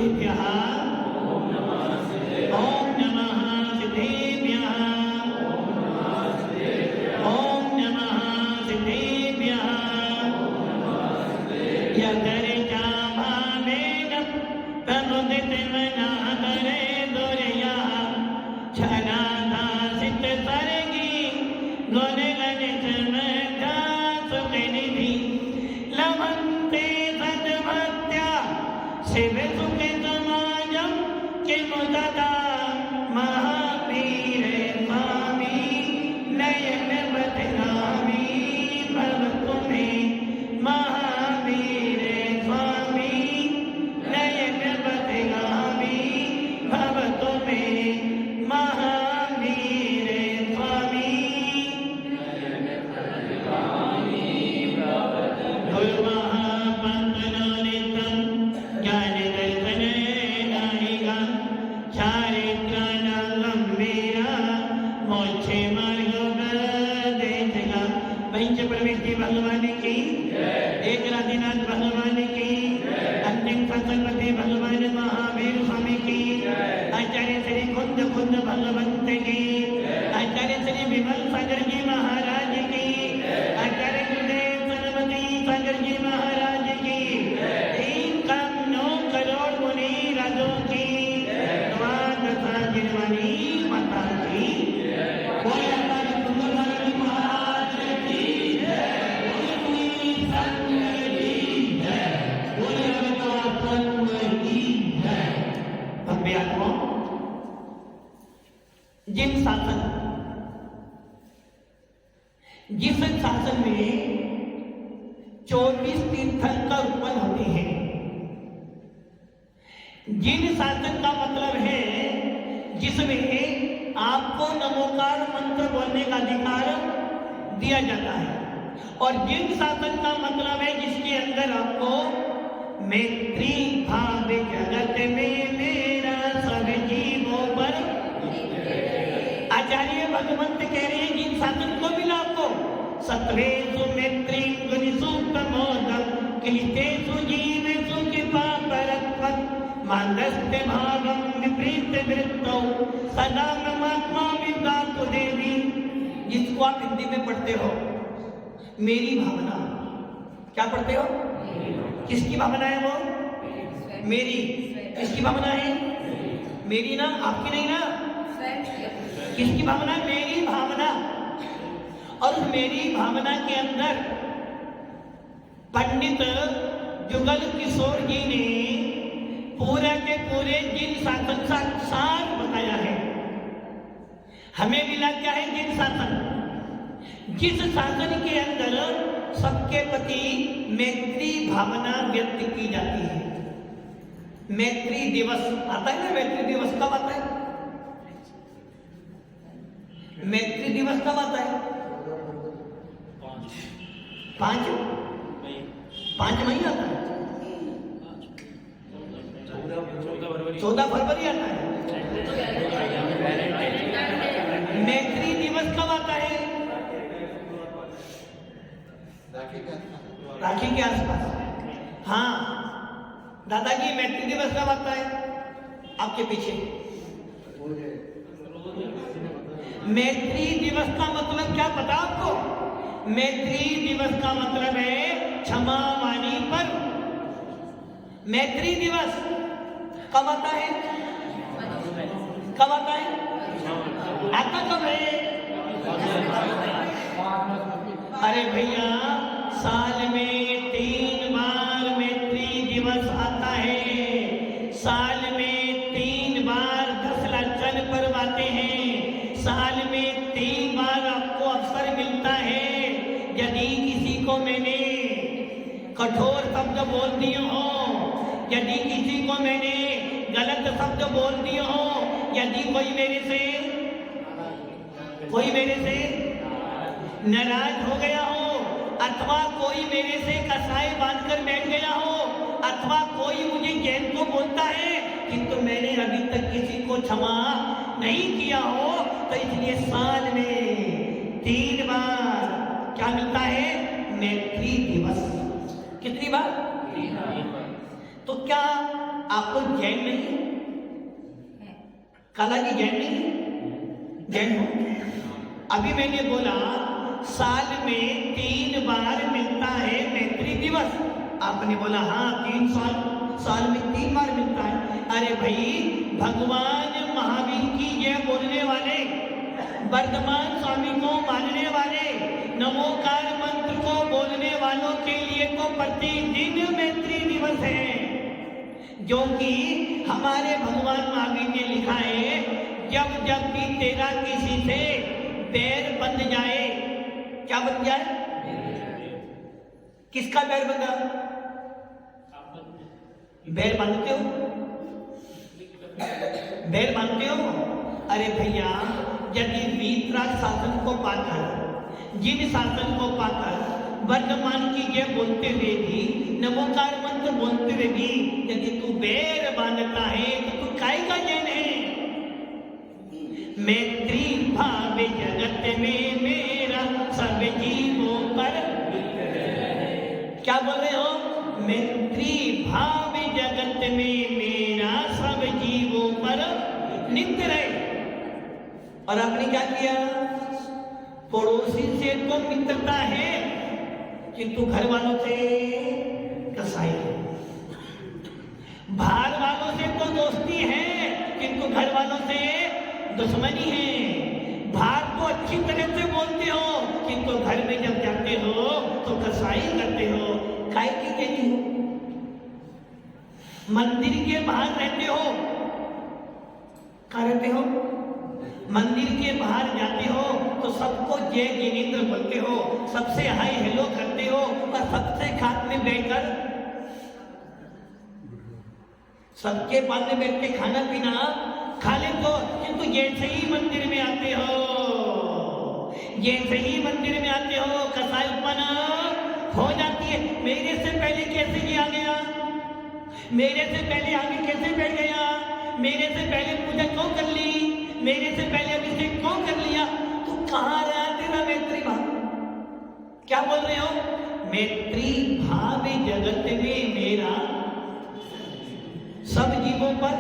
सिद्धेभ्यः ओम नमः सिद्धेभ्यः ओम नमः सिद्धेभ्यः यदर्चा भावेन प्रमुदितमनादरे दुर्यः छनादासित सर्गी गुणललित मध्या सुखनिधि लभन्ते सद्भक्त्या शिव सुख समाजं किमुदता महावीर स्वामी नयन बदनामी भवतु मे महावीर स्वामी नयन बदनामी भवतु मे महावीर स्वामी गुरुमहापन्तनोनितं ज्ञानदर्शनदायिका चारित्राणां मेरा मोक्षे मार्गोपदेशिका। पंच प्रवृत्ति भगवान की एकनाथनाथ भगवान की अंतिम फसलपति भगवान महावीर स्वामी की आचार्य श्री खुद भगवंत की आचार्य श्री विमल सागर जी महाराज की आचार्य गुरुदेव सरस्वती सागर जी महाराज की 3 करोड़ मुनि राजों की द्वादशा गिरवानी माता की जिन शासन जिस शासन में 24 तीर्थंकर उत्पन्न होते हैं, जिन शासन का मतलब है जिसमें आपको नमोकार मंत्र बोलने का अधिकार दिया जाता है, और जिन शासन का मतलब है जिसके अंदर आपको मैत्री भाव जगत में मेरा सब जीवों पर आचार्य भगवंत कह रहे हैं जिन शासन को मिला आपको सत्वेषु मैत्री गुणेषु प्रमोदम क्लितेषु जीवेषु कृपा परत्वं मानस्य भावं विपरीत वृत्तौ सदा ममात्मा विदातु देवी। जिसको आप हिंदी में पढ़ते हो मेरी भावना, क्या पढ़ते हो? किसकी भावना है वो? मेरी। किसकी भावना है? मेरी ना, आपकी नहीं ना। किसकी भावना? मेरी भावना। और मेरी भावना के अंदर पंडित जुगल किशोर जी ने पूरे के पूरे जिन शासन का सार बताया है। हमें मिला क्या है? जिन शासन, जिस शासन के अंदर सबके प्रति मैत्री भावना व्यक्त की जाती है। मैत्री दिवस आता है ना, मैत्री दिवस कब आता है? मैत्री दिवस कब आता है? 5 मई आता है। 14 फरवरी आता है। मैत्री दिवस कब आता है? राखी के आसपास। हाँ दादाजी, मैत्री दिवस कब आता है? आपके पीछे। मैत्री दिवस का मतलब क्या पता आपको? मैत्री दिवस का मतलब है क्षमा वाणी पर्व। मैत्री दिवस कब आता है? कब आता है? आता कब है? अरे भैया, साल में 3 बार मैत्री दिवस आता है। साल में 3 बार 10 लक्षण पर्व आते हैं। साल में 3 बार आपको अवसर मिलता है। यदि किसी को मैंने कठोर शब्द बोल दिए हो, यदि किसी को मैंने गलत शब्द बोल दिए हो, यदि कोई मेरे से नाराज हो गया हो, अथवा कोई मेरे से कसाई बांधकर बैठ गया हो, अथवा कोई मुझे जैन को बोलता है किंतु मैंने अभी तक किसी को क्षमा नहीं किया हो, तो इसलिए साल में 3 बार क्या मिलता है? मैत्री दिवस। कितनी बार? तो क्या आप लोग जैन नहीं? काला जी जैन नहीं? जैन हो? अभी मैंने बोला साल में 3 बार मिलता है मैत्री दिवस। आपने बोला हाँ 3 साल में 3 बार मिलता है। अरे भाई, भगवान महावीर की जय बोलने वाले, वर्धमान स्वामी को मानने वाले, नमोकार मंत्र को बोलने वालों के लिए तो प्रतिदिन मैत्री दिवस है, जो कि हमारे भगवान महावीर ने लिखा है, जब जब भी तेरा किसी से बैर बंध जाए, क्या बन जाए? किसका बैर बंधा? बैर बांधते हो? बैर बांधते हो? अरे भैया, यदि वीतराग शासन को पाकर, जिन शासन को पाकर वर्तमान की जय बोलते हुए भी, नमोकार मंत्र बोलते हुए भी यदि तू बैर बांधता है तो तू काय का जैन है? मैत्री भाव जगत में मेरा सब जीवों पर, क्या बोल रहे हो? मैत्री भाव जगत में मेरा सब जीवों पर नित्य रहे। और आपने क्या किया? पड़ोसी से तो मित्रता है, किंतु घर वालों से कसाई है। बाहर वालों से तो दोस्ती है, किंतु घर वालों से दुश्मनी है। बाहर तो अच्छी तरह से बोलते हो, किंतु घर में जब जाते हो तो कसाई करते हो। काय की कहती हो? मंदिर के बाहर रहते हो, क्या रहते हो? मंदिर के बाहर जाते हो तो सबको जय जिनेंद्र बोलते हो, सबसे हाय हेलो करते हो, और सबसे खाट में बैठकर, सबके पास में बैठ के खाना पीना खा ले तो, किंतु जैसे ही मंदिर में आते हो, जैसे ही मंदिर में आते हो, कसाईपना हो जाती है। मेरे से पहले कैसे ये आ गया? मेरे से पहले आगे कैसे बैठ गया? मेरे से पहले पूजा क्यों कर ली? मेरे से पहले अभिषेक क्यों कर लिया? तो कहाँ रहा तेरा मैत्री भाव? क्या बोल रहे हो? मैत्री भाव जगत में मेरा सब जीवों पर,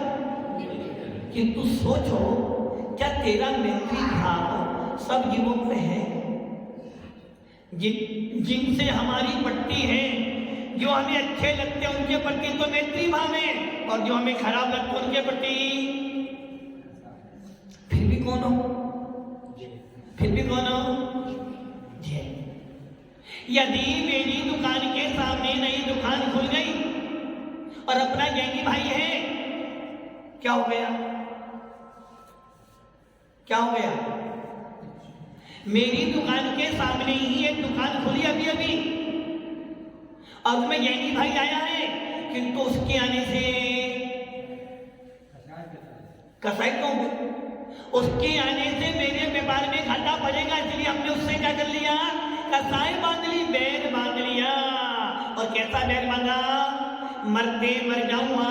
किंतु सोचो, क्या तेरा मैत्री भाव सब जीवों पर है? जिनसे हमारी पट्टी है, जो हमें अच्छे लगते हैं उनके प्रति तो मैत्री भाव है, और जो हमें खराब लगते हैं उनके प्रति फिर भी कौन हो? फिर भी कौन हो? जय। यदि मेरी दुकान के सामने नई दुकान खुल गई और अपना जैनी भाई है, क्या हो गया? क्या हो गया? मेरी दुकान के सामने ही एक दुकान खुली अभी अभी, और उसमें जैनी भाई आया है, किंतु उसके आने से कसाई क्यों हो? उसके आने से मेरे व्यापार में घाटा पड़ेगा, इसलिए हमने उससे क्या कर लिया? कसाई बांध ली, बैर बांध लिया। और कैसा बैर बांधा? मरते मर जाऊंगा,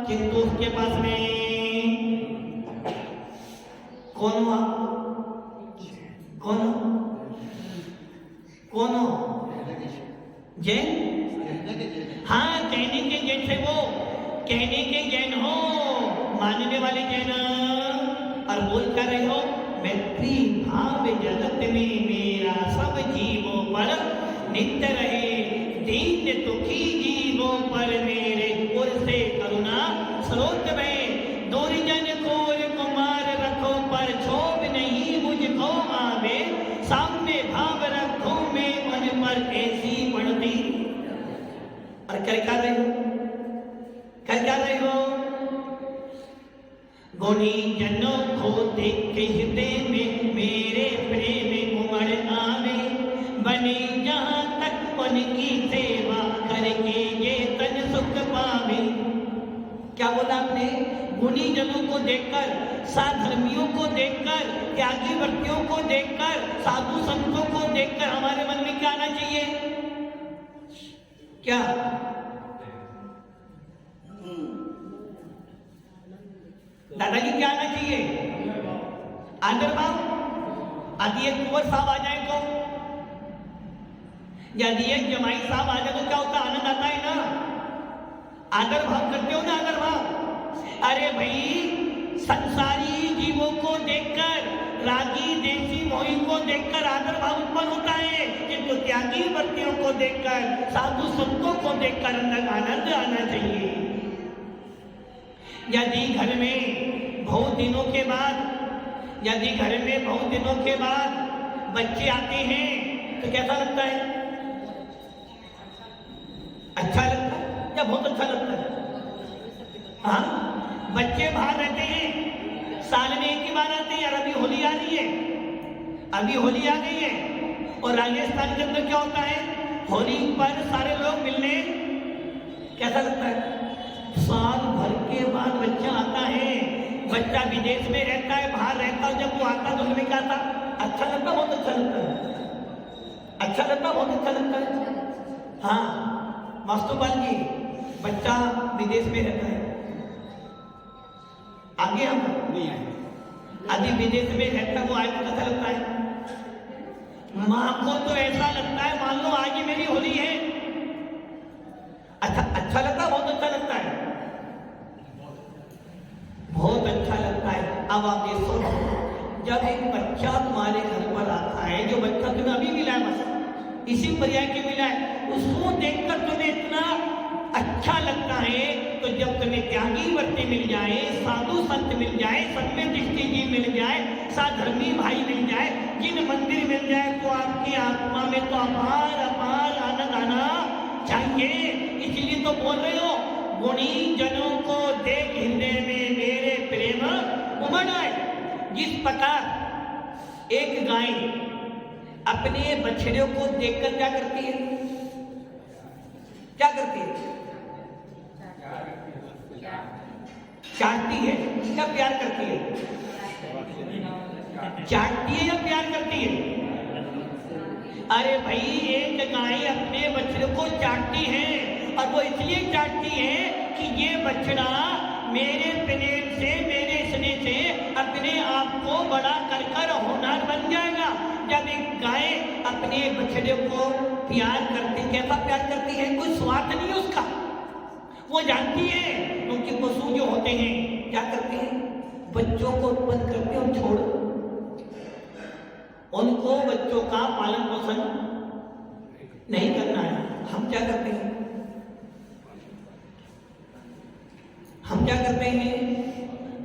किंतु उसके पास में कौन हुआ? कौन हो? कौन हो? जैन? हाँ, कहने के जैन से वो, कहने के जैन हो, मानने वाले जैन। और बोल कर रहे हो मैत्री भाव जगत में मेरा सब जीवों पर नित्य रहे, दीन दुखी जीवों पर मेरे ओर से करुणा स्रोत में, दुर्जन खोर कुमार रखो पर क्षोभ नहीं मुझको आवे, सामने भाव रखो मैं मन पर ऐसी बढ़ती। और कर क्या रहे हो? कर क्या रहे हो? गुणी जनों को देख के हृदय में मेरे प्रेम उमड़ आवे, बने जहाँ तक उनकी सेवा करके ये तन सुख पावे। क्या बोला आपने? गुणी जनों को देखकर, साधर्मियों को देखकर, त्यागी व्यक्तियों को देखकर, साधु संतों को देखकर हमारे मन में क्या आना चाहिए? क्या? दादाजी क्या आना चाहिए? आदर भाव। यदि एक कुंवर साहब आ जाए तो, यदि एक जमाई साहब आ जाए तो क्या होता? आनंद आता है ना? आदर भाव करते हो ना? आदर देखकर आदर भाव उत्पन्न होता है, किंतु त्यागी व्रतियों को देखकर, साधु संतों को देखकर अंदर आनंद आना चाहिए। यदि घर में बहुत दिनों के बाद बच्चे आते हैं तो कैसा लगता है? अच्छा लगता है या बहुत अच्छा लगता है? हाँ, बच्चे बाहर रहते हैं, साल में एक ही बार आते हैं। यार अभी होली आ रही है, अभी होली आ गई है, और राजस्थान के अंदर क्या होता है, होली पर सारे लोग मिलने, कैसा लगता है? साल भर के बाद बच्चा आता है, बच्चा विदेश में रहता है, बाहर रहता है, जब वो आता तो हमें क्या था? अच्छा लगता, बहुत अच्छा लगता है, अच्छा लगता, बहुत अच्छा लगता है। हाँ मास्तुपाल जी, बच्चा विदेश में रहता है, आगे हम नहीं आए, अभी विदेश में रहता, वो आए तो कैसा लगता है? माँ को तो ऐसा लगता है मान लो आज ही मेरी होली है। अच्छा लगता है, बहुत अच्छा लगता है, बहुत अच्छा लगता है। अब आप ये सोचो, जब एक बच्चा तुम्हारे घर पर आता है, जो बच्चा तुम्हें अभी मिला है, बस इसी पर्याय के मिला है, उसको देखकर तुम्हें इतना अच्छा लगता है, तो जब तुम्हें त्यागी व्रती मिल जाए, साधु संत मिल जाए, सत्य दृष्टि जी मिल जाए, साधर्मी भाई मिल जाए, जिन मंदिर मिल जाए, तो आपकी आत्मा में तो अपार अपार आनंद आना चाहिए। इसलिए तो बोल रहे हो, गुणी जनों को देख हृदय में मेरे प्रेम उमड़ आए। जिस प्रकार एक गाय अपने बछड़े को देखकर क्या करती है? क्या करती है? चाटती है या प्यार करती है? चाटती है या प्यार करती है? अरे भाई, एक गाय अपने बछड़े को चाटती है, और वो इसलिए चाटती है कि ये बछड़ा मेरे प्रेम से, मेरे स्नेह से अपने आप को बड़ा कर होनहार बन जाएगा। जब एक गाय अपने बछड़े को प्यार करती, कैसा प्यार करती है? कोई स्वार्थ नहीं है उसका, वो जानती है। क्योंकि पशु जो होते हैं क्या करते हैं? बच्चों को उत्पन्न करते हैं और छोड़, उनको बच्चों का पालन पोषण नहीं करना है। हम क्या करते हैं? हम क्या करते हैं?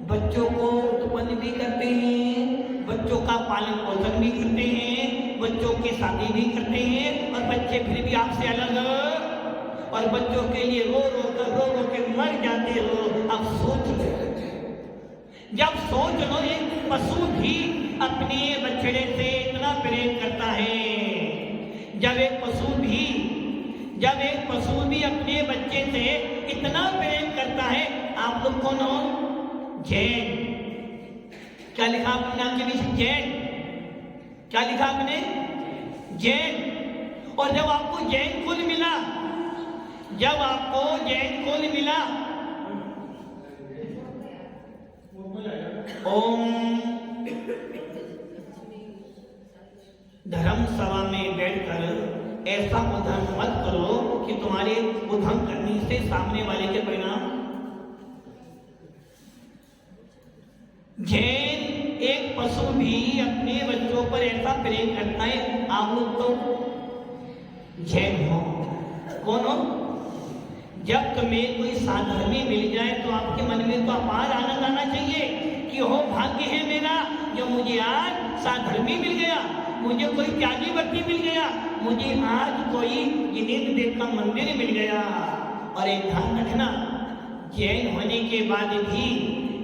बच्चों को उत्पन्न भी करते हैं, बच्चों का पालन पोषण भी करते हैं, बच्चों की शादी भी करते हैं, और बच्चे फिर भी आपसे अलग, और बच्चों के लिए रो रो के मर जाते हो। अब सोच लो, जब सोच लो, एक पशु भी अपने बछड़े से इतना प्रेम करता है, जब एक पशु भी अपने बच्चे से इतना प्रेम करता है। आप लोग कौन हो? जैन। क्या लिखा आपने नाम के पीछे? जैन। क्या लिखा आपने? जैन। और जब आपको जैन कुल मिला, ओम धर्म सभा में बैठकर ऐसा उधम मत करो कि तुम्हारे उधम करने से सामने वाले के परिणाम। जैन एक पशु भी अपने बच्चों पर ऐसा प्रेम करता है। आप लोग तो जैन हो। कौन हो? जब तुम्हें कोई साधर्मी मिल जाए तो आपके मन में तो अपार आनंद आना चाहिए कि हो भाग्य है मेरा, जो मुझे आज साधर्मी मिल गया, मुझे कोई त्यागी व्रती मिल गया, मुझे आज कोई विनेत देव का मंदिर मिल गया। और एक ध्यान रखना, जैन होने के बाद भी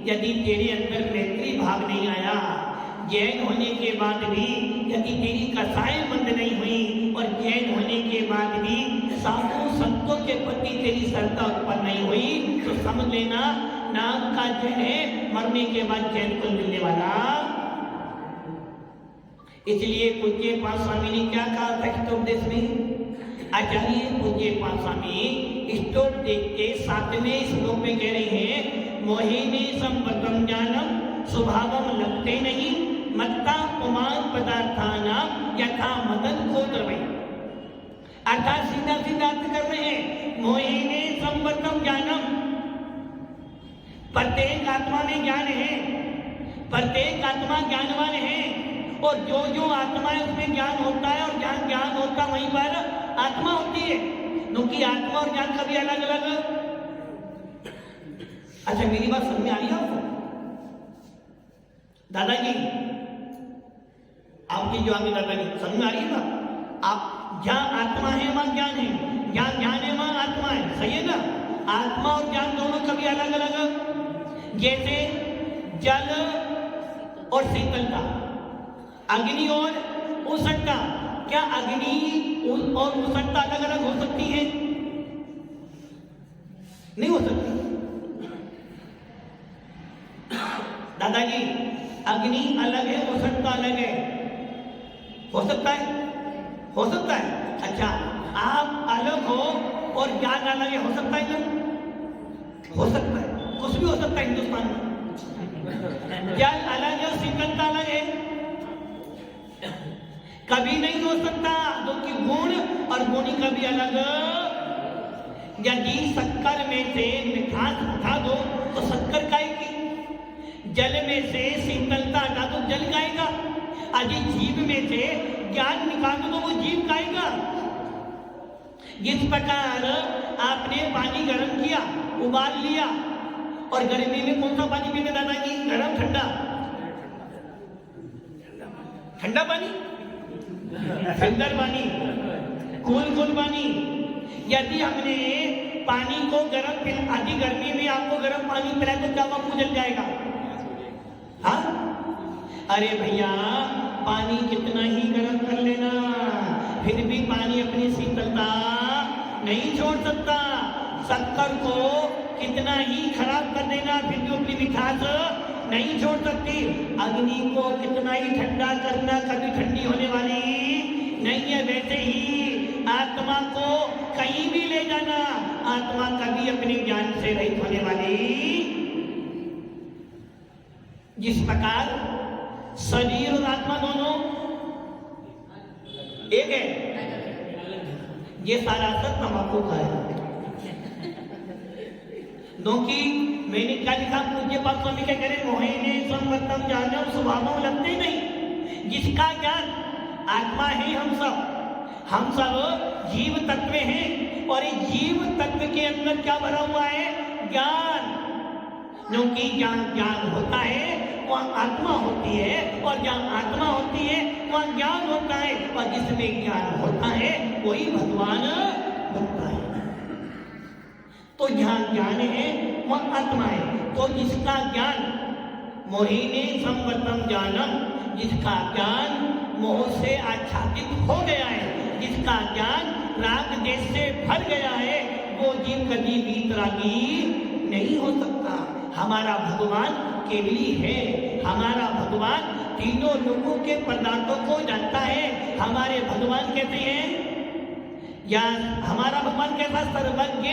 यदि तेरे अंदर मैत्री भाव नहीं आया, जैन होने के बाद भी यदि तेरी कसाई बंद नहीं हुई, और जैन होने के बाद भी साधु संतों के प्रति तेरी श्रद्धा उत्पन्न नहीं हुई, तो समझ लेना नाम का जैन है, मरने के बाद जैन को मिलने वाला। इसलिए पूज्य पाद स्वामी ने क्या कहा था इष्टोपदेश में? आचार्य पूज्य पाद स्वामी इष्टोपदेश के 7वें श्लोक में कह रहे हैं, मोहिनी संवर्तम ज्ञानम स्वभावम लगते नहीं, मत्ता पुमान पदार्थानाम यथा मदन को द्रवै। अर्थात सीधा सीधा अर्थ कर रहे हैं, मोहिनी संवर्तम ज्ञानम, प्रत्येक आत्मा में ज्ञान है, प्रत्येक आत्मा ज्ञानवान है, और जो जो आत्मा है उसमें ज्ञान होता है, और जहां ज्ञान होता वहीं पर आत्मा होती है, क्योंकि आत्मा और ज्ञान कभी अलग अलग। अच्छा मेरी बात समझ में आ रही है आपको? दादाजी आपकी जो आगे दादाजी समझ में आ रही है ना? आप जहां आत्मा है वहां ज्ञान है, जहां ज्ञान है वहां आत्मा है, सही है ना? आत्मा और ज्ञान दोनों कभी अलग अलग। जैसे जल और शीतलता, अग्नि और उष्णता, क्या अग्नि और उष्णता अलग अलग हो सकती है? नहीं हो सकती। दादाजी अग्नि अलग है, उष्णता अलग है, हो सकता है? हो सकता है। अच्छा आप अलग हो और ज्ञान अलग है, हो सकता है क्या? हो सकता है, कुछ भी हो सकता है हिंदुस्तान में। जल अलग है, शीतलता अलग है, कभी नहीं हो सकता, क्योंकि गुण और गुणी कभी अलग। यदि शक्कर में से मिठास उठा दो तो शक्कर खाएगी, जल में से शीतलता हटा दो जल खाएगा, यदि जीव में से ज्ञान निकाल दो तो वो जीव खाएगा। जिस प्रकार आपने पानी गर्म किया, उबाल लिया, और गर्मी में कौन सा पानी पीते दादाजी? गर्म ठंडा? ठंडा पानी, फिल्टर पानी, कूल पानी। यदि हमने पानी को गर्म, आधी गर्मी में आपको गर्म पानी पिलाए तो क्या मुंह जल जाएगा? हाँ? अरे भैया पानी कितना ही गर्म कर लेना, फिर भी पानी अपनी शीतलता नहीं छोड़ सकता। शक्कर को कितना ही खराब कर देना, फिर भी अपनी मिठास नहीं छोड़ सकती। अग्नि को कितना ही ठंडा करना, कभी ठंडी होने वाली नहीं है। वैसे ही आत्मा को कहीं भी ले जाना, आत्मा कभी अपने ज्ञान से रहित होने वाली। जिस प्रकार शरीर और आत्मा दोनों एक है, ये सारा असर तंबाकू का है। क्योंकि मैंने क्या लिखा, पूज्य पाप स्वामी क्या करे, मोहिने संवर्तम जानव स्वभाव लगते नहीं। जिसका ज्ञान आत्मा है, हम सब जीव तत्व हैं, और इस जीव तत्व के अंदर क्या भरा हुआ है? ज्ञान। क्योंकि ज्ञान होता है वहाँ आत्मा होती है, और जहाँ आत्मा होती है वहाँ ज्ञान होता है, और जिसमें ज्ञान होता है वही भगवान बनता है। तो जहाँ ज्ञान है वहाँ आत्मा है। तो जिसका ज्ञान मोहिने संवर्तम जानम, जिसका ज्ञान मोह से आच्छादित हो गया है, जिसका ज्ञान राग देश से भर गया है, वो जीव कभी वीतरागी नहीं हो सकता। हमारा भगवान केवली है, हमारा भगवान तीनों लोगों के पदार्थों को जानता है। हमारे भगवान कैसे हैं? या हमारा भगवान कैसा? सर्वज्ञ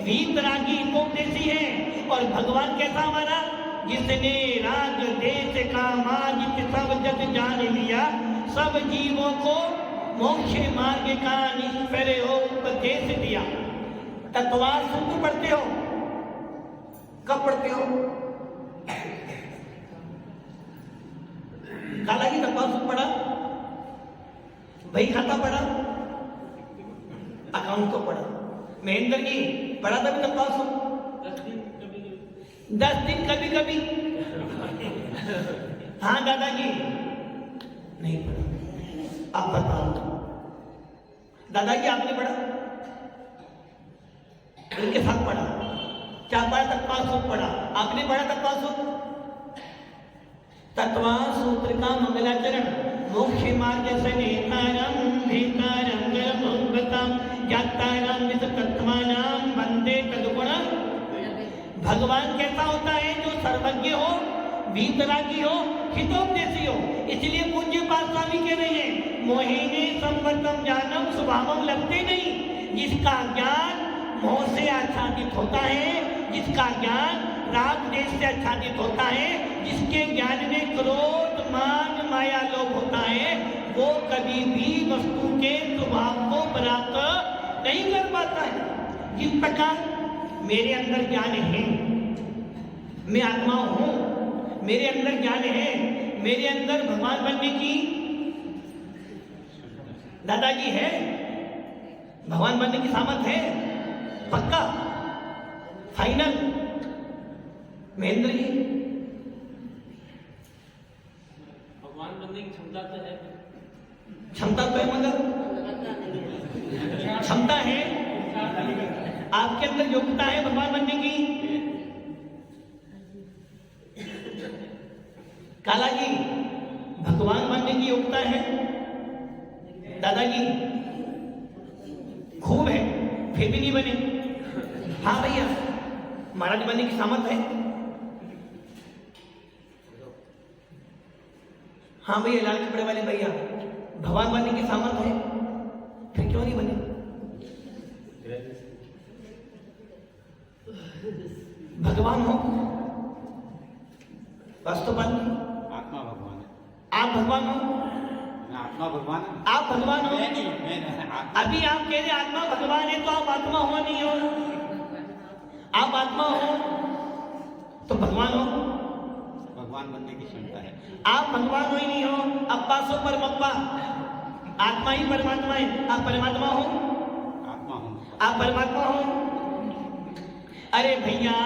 वीतरागी उपदेशी है। और भगवान कैसा हमारा? जिसने राग देश का मार्ग सब जग जान लिया, सब जीवों को मोक्ष मार्ग का निष्फल उपदेश दिया। तत्वार सूत्र पढ़ते हो? कब पढ़ते हो? काला की तत्वार सूत्र पढ़ा? भाई खाता पढ़ा? अकाउंट को पढ़ा? महेंद्र की पढ़ा था भी तत्वार सूत्र? 10 दिन कभी कभी। हाँ दादाजी नहीं पढ़ा। आप बताओ दादाजी आपने पढ़ा? उनके साथ पढ़ा? क्या पढ़ा? तत्वार सूत्र पढ़ा? आपने पढ़ा तत्वार सूत्र? तत्वार सूत्र का मंगलाचरण मोक्ष मार्ग से नेतारम भेतारम गर्भोत्पतम जातारम विद तत्वानाम वंदे तदगुण। भगवान कैसा होता है? जो सर्वज्ञ हो, वीतरागी हो, हितोपदेशी हो। इसलिए पूज्य पाद स्वामी कह रहे हैं, मोहिने संवर्तम जानम स्वभावम लगते नहीं। जिसका ज्ञान मोह से आच्छादित होता है, जिसका ज्ञान राग देश से आच्छादित होता है, जिसके ज्ञान में क्रोध मान माया लोभ होता है, वो कभी भी वस्तु के स्वभाव को प्राप्त नहीं कर पाता है। जिस प्रकार मेरे अंदर ज्ञान है, मैं आत्मा हूं, मेरे अंदर ज्ञान है, मेरे अंदर भगवान बनने की दादाजी है, भगवान बनने की सामर्थ है, पक्का फाइनल? महेंद्र जी, भगवान बनने की क्षमता तो है, क्षमता तो है, मगर क्षमता है आपके अंदर, योग्यता है भगवान बनने की? काला जी, भगवान बनने की योग्यता है? दादाजी खूब है, फिर भी नहीं बने? हाँ भैया, महाराज बनने की सामर्थ है? हाँ भैया, लाल कपड़े वाले भैया, भगवान बनने की सामर्थ है, फिर क्यों नहीं बने? भगवान हो वास्तववाद में? आत्मा भगवान है। आप भगवान हो? आत्मा भगवान है। आप भगवान हो? मैं अभी आप कह रहे आत्मा भगवान है, तो आप आत्मा हो नहीं हो? आप आत्मा हो तो भगवान हो? भगवान बनने की क्षमता है। आप भगवान हो ही नहीं हो, अप्पा सो परमप्पा, आत्मा ही परमात्मा है। आप परमात्मा हो? आत्मा हूँ। आप परमात्मा हो? अरे भैया,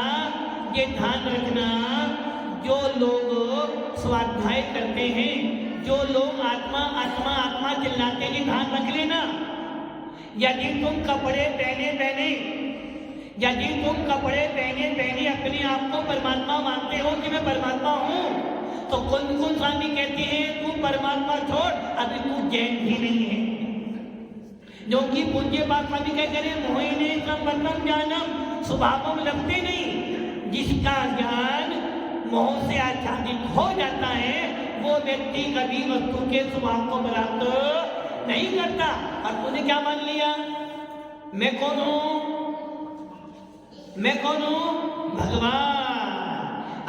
ये ध्यान रखना, जो लोग स्वाध्याय करते हैं, जो लोग आत्मा आत्मा आत्मा चिल्लाते हैं, ध्यान रख लेना, यदि तुम कपड़े पहने अपने आप को परमात्मा मानते हो कि मैं परमात्मा हूं, तो कौन स्वामी कहते हैं तू परमात्मा छोड़, अभी तू जैन भी नहीं है। जो कि पूज्य बात स्वामी कह करे, मोहिनी संबंधम ज्ञानम स्वभावम लगते नहीं। जिसका ज्ञान मोह से आच्छादित हो जाता है, वो व्यक्ति कभी वस्तु के स्वभाव को प्राप्त नहीं करता। और तूने क्या मान लिया? मैं कौन हूं? भगवान।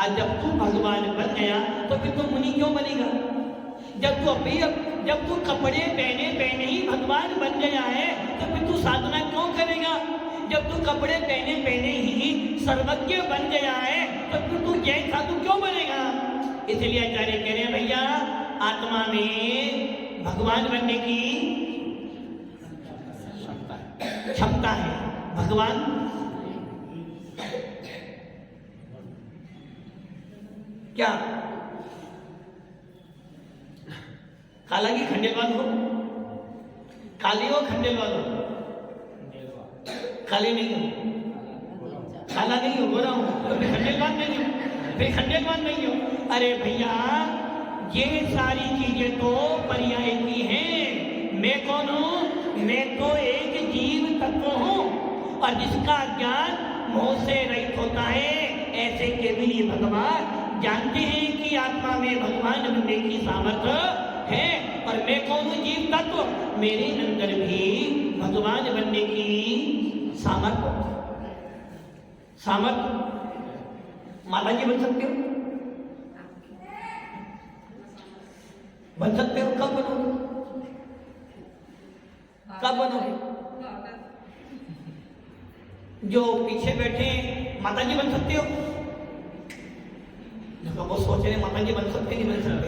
और जब तू भगवान बन गया तो फिर तू मुनि क्यों बनेगा? जब तू कपड़े पहने ही भगवान बन गया है, तो फिर तू साधना क्यों करेगा? जब तू कपड़े पहने ही सर्वज्ञ बन गया है, तो फिर तू जैन साधु क्यों बनेगा? इसलिए आचार्य कह रहे हैं, भैया आत्मा में भगवान बनने की क्षमता है। भगवान क्या काला की खंडेलवाल हो? काली हो खंडेलवाल हो? काली नहीं हो, काला नहीं हो, गोरा हो, तो फिर खंडेलवाल नहीं हो, फिर खंडेलवाल नहीं हो। अरे भैया, ये सारी चीजें तो पर्याय की हैं। मैं कौन हूं? मैं तो एक जीव तत्व हूं, और जिसका ज्ञान मोह से रहित होता है, ऐसे केवल भगवान जानते हैं कि आत्मा में भगवान बनने की सामर्थ्य है। और मैं कौन हूं? जीव तत्व, मेरे अंदर भी भगवान बनने की सामर्थ्य। माता जी बन सकते हो? बन सकते हो? कब बनोगे? कब बनोगे? जो पीछे बैठे माता जी बन सकते हो? देखो वो सोच रहे माता जी बन सकते नहीं बन सकते?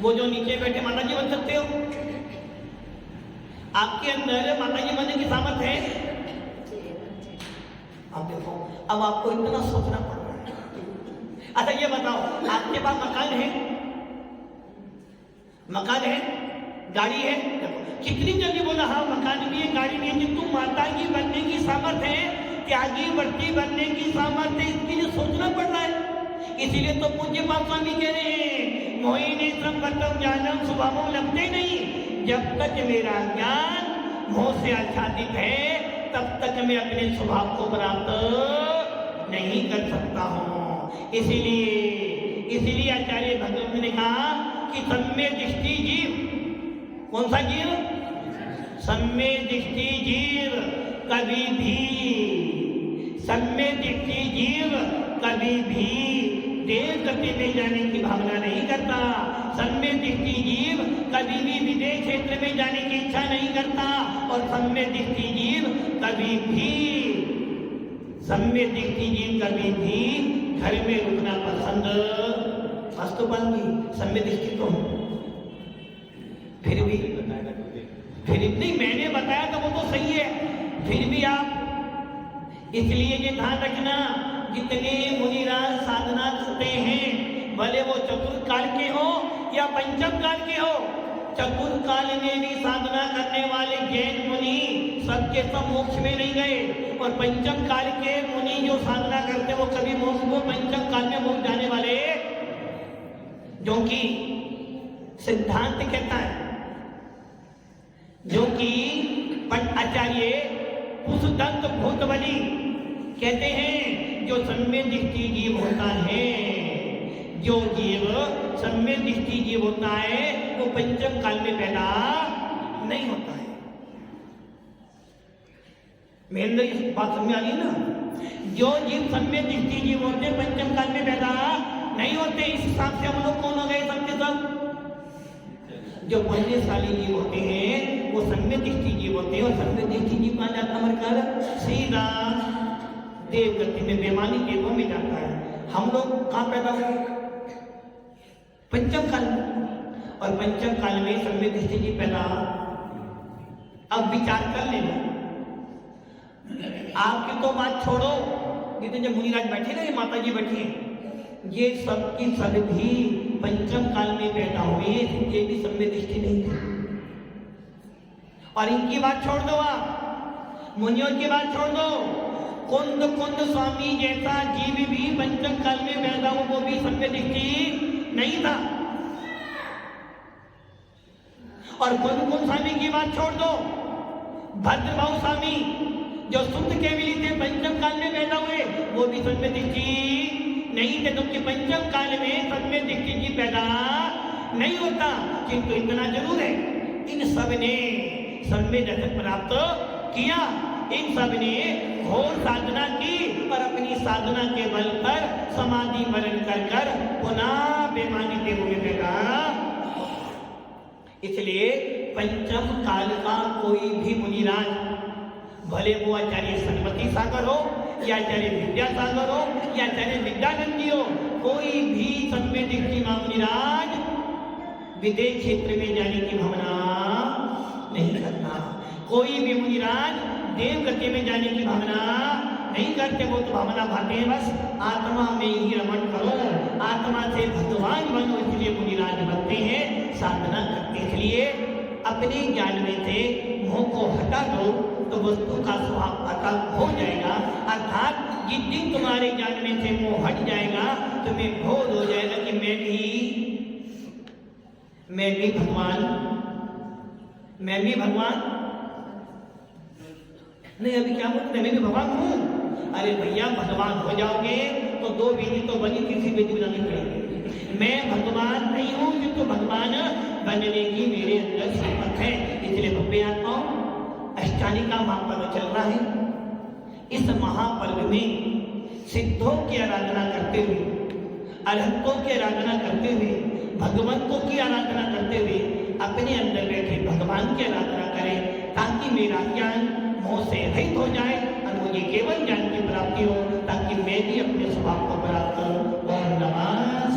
वो जो नीचे बैठे माता जी बन सकते हो? आपके अंदर माता जी बनने की सामर्थ है? अब देखो, अब आपको इतना सोचना पड़ रहा है। अच्छा ये बताओ, आपके पास मकान है? गाड़ी है? देखो कितनी जल्दी बोला, हाँ मकान भी है, गाड़ी भी है। तुम माता जी बनने की सामर्थ है, त्यागी वर्ती बनने की सामर्थ्य, इसके लिए सोचना पड़ रहा है। इसीलिए तो पूज्य पाप स्वामी कह रहे हैं, मोहिनी संबद्धम ज्ञानम स्वभावों लगते नहीं। जब तक मेरा ज्ञान मोह से आच्छादित है, तब तक मैं अपने स्वभाव को प्राप्त नहीं कर सकता हूँ। इसीलिए आचार्य भगवत ने कहा कि सम्यक दृष्टि जीव, कौन सा जीव? सम्यक दृष्टि जीव कभी भी देश गति में जाने की भावना नहीं करता। सम्यक दृष्टि जीव कभी भी विदेश क्षेत्र में जाने की इच्छा नहीं करता। और सम्यक दृष्टि जीव कभी भी घर में रुकना पसंद वास्तुपाल की सम्य दृष्टि तो फिर भी बताएगा गुरुदेव। फिर नहीं, मैंने बताया तो वो तो सही है, फिर भी आप इसलिए ये ध्यान रखना, जितने मुनिराज साधना करते हैं, भले वो चतुर्थ काल के हो या पंचम काल के हो, चतुर्थ काल में भी साधना करने वाले जैन मुनि सबके सब मोक्ष में नहीं गए, और पंचम काल के मुनि जो साधना करते वो कभी मोक्ष, वो पंचम काल में मोक्ष जाने वाले, जो कि सिद्धांत कहता है, जो कि आचार्य पुष्पदंत भूतबली कहते हैं, जो सम्य दृष्टि जीव होता है, जो जीव सम्य दृष्टि जीव होता है, वो पंचम काल में पैदा नहीं होता है। मेरे इस बात समझ आ गई ना? जो जीव सम्य दृष्टि जीव होते हैं, पंचम काल में पैदा नहीं होते। इस हिसाब से हम लोग कौन हो गए सबके सब? जो पुण्यशाली जीव होते हैं वो सम्य दृष्टि जीव होते हैं, और सम्य दृष्टि जीव कहाँ जाता है? हमारे सीधा देव गति में, बेमानी देवों में जाता है। हम लोग कहाँ पैदा हुए? पंचम काल में, और पंचम काल में सम्य दृष्टि जीव पैदा। अब विचार कर लेना, आपकी तो बात छोड़ो, ये तो जो मुनिराज बैठे ना, ये माता जी बैठी है, ये सब की सब भी पंचम काल में पैदा हुए, ये भी सम्य दृष्टि नहीं थे। और इनकी बात छोड़ दो, आप मुनियों की बात छोड़ दो, कुंद कुंद स्वामी जैसा जीव भी पंचम काल में पैदा हुआ, वो भी सम्य दृष्टि नहीं था। और कुंद कुंद स्वामी की बात छोड़ दो, भद्रभाव स्वामी जो शुद्ध केवली थे, पंचम काल में पैदा हुए, वो भी सम्य दृष्टि नहीं थे। क्योंकि पंचम काल में सम्य दृष्टि जी पैदा नहीं होता, किंतु इतना जरूर है, इन सब ने सम्य दर्शन प्राप्त किया, इन सब ने घोर साधना की, और अपनी साधना के बल पर समाधि मरण कर पुनः बेमानी देवों में पैदा। इसलिए पंचम काल का कोई भी मुनिराज, भले वो आचार्य सन्मति सागर हो, या आचार्य विद्यासागर हो, या आचार्य विद्यानंदी हो, कोई भी सम्य दृष्टि मुनिराज विदेश क्षेत्र में जाने की भावना नहीं करता। कोई भी मुनिराज देव गति में जाने की भावना नहीं करते। वो तो भावना भाते हैं बस आत्मा में ही रमण करो, आत्मा से भगवान बनो, इसलिए मुनिराज बनते हैं, साधना करते। इसलिए अपने ज्ञान में से मोह को हटा दो तो वस्तु का स्वभाव पता हो जाएगा। अर्थात जिस दिन तुम्हारे ज्ञान में से मोह हट जाएगा, तुम्हें बोध हो जाएगा कि मैं भी भगवान नहीं। अभी क्या बोलते, मैं भी भगवान हूँ। अरे भैया, भगवान हो जाओगे तो दो विधि तो बनी, तीसरी विधि बनानी पड़ेगी। मैं भगवान नहीं हूँ, किंतु भगवान बनने की मेरे अंदर सामर्थ है। इसलिए भव्य आत्माओं, अष्टानिका महापर्व चल रहा है। इस महापर्व में सिद्धों की आराधना करते हुए, अरहतों की आराधना करते हुए, भगवंतों की आराधना करते हुए अपने अंदर बैठे भगवान की आराधना करें, ताकि मेरा ज्ञान मोह से रहित हो जाए और मुझे केवल ज्ञान की प्राप्ति हो, ताकि मैं भी अपने स्वभाव को प्राप्त करूं। और नमः